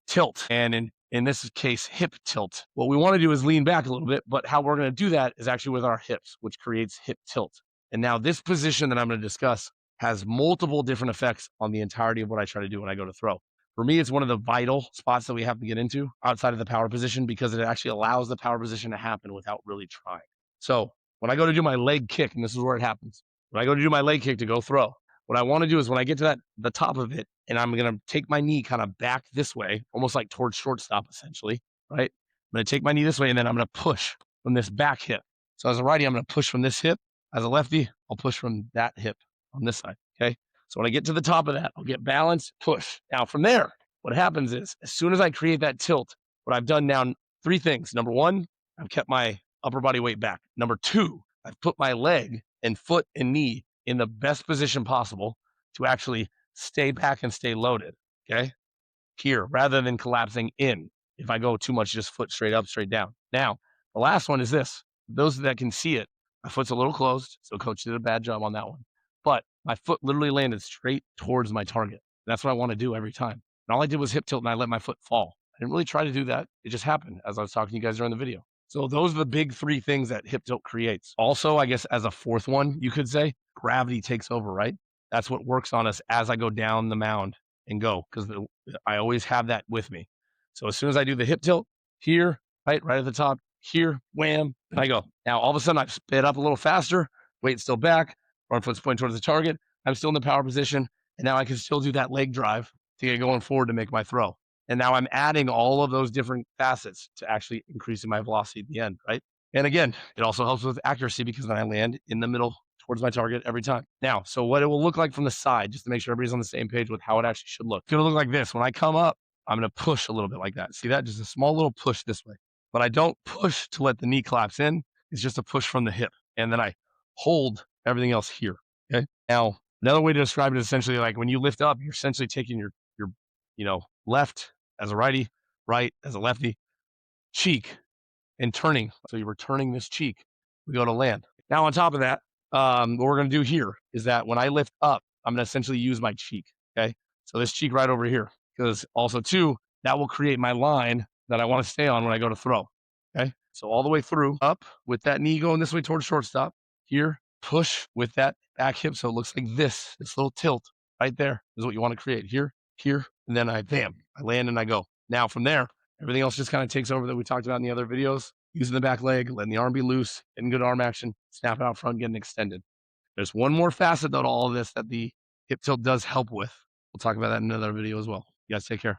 tilt. And in this case, hip tilt. What we want to do is lean back a little bit, but how we're going to do that is actually with our hips, which creates hip tilt. And now this position that I'm going to discuss has multiple different effects on the entirety of what I try to do when I go to throw. For me, it's one of the vital spots that we have to get into outside of the power position because it actually allows the power position to happen without really trying. So when I go to do my leg kick, and this is where it happens, when I go to do my leg kick to go throw, what I want to do is when I get to the top of it, and I'm going to take my knee kind of back this way, almost like towards shortstop, essentially, right? I'm going to take my knee this way, and then I'm going to push from this back hip. So as a righty, I'm going to push from this hip. As a lefty, I'll push from that hip on this side, okay? So when I get to the top of that, I'll get balance, push. Now from there, what happens is as soon as I create that tilt, what I've done now, 3 things. Number 1, I've kept my upper body weight back. Number 2, I've put my leg and foot and knee in the best position possible to actually stay back and stay loaded, okay? Here, rather than collapsing in. If I go too much, just foot straight up, straight down. Now, the last one is this. Those that can see it, my foot's a little closed, so coach did a bad job on that one. But my foot literally landed straight towards my target. That's what I want to do every time. And all I did was hip tilt and I let my foot fall. I didn't really try to do that. It just happened as I was talking to you guys during the video. So those are the big 3 things that hip tilt creates. Also, I guess as a 4th one, you could say, gravity takes over, right? That's what works on us as I go down the mound and go, because I always have that with me. So as soon as I do the hip tilt here, right at the top, here, wham, and I go. Now, all of a sudden, I've sped up a little faster, weight's still back, front foot's pointing towards the target. I'm still in the power position, and now I can still do that leg drive to get going forward to make my throw. And now I'm adding all of those different facets to actually increasing my velocity at the end, right? And again, it also helps with accuracy because then I land in the middle towards my target every time. Now, so what it will look like from the side, just to make sure everybody's on the same page with how it actually should look. It's going to look like this. When I come up, I'm going to push a little bit like that. See that? Just a small little push this way. But I don't push to let the knee collapse in. It's just a push from the hip. And then I hold everything else here. Okay. Now, another way to describe it is essentially like when you lift up, you're essentially taking your left as a righty, right as a lefty, cheek, and turning. So you're turning this cheek. We go to land. Now, on top of that, what we're going to do here is that when I lift up, I'm going to essentially use my cheek. Okay. So this cheek right over here, because also too, that will create my line that I want to stay on when I go to throw. Okay. So all the way through, up with that knee going this way towards shortstop. Here, push with that back hip. So it looks like this little tilt right there is what you want to create. Here, and then I land and I go. Now from there, everything else just kind of takes over that we talked about in the other videos. Using the back leg, letting the arm be loose, getting good arm action, snap it out front, getting extended. There's one more facet to all of this that the hip tilt does help with. We'll talk about that in another video as well. You guys take care.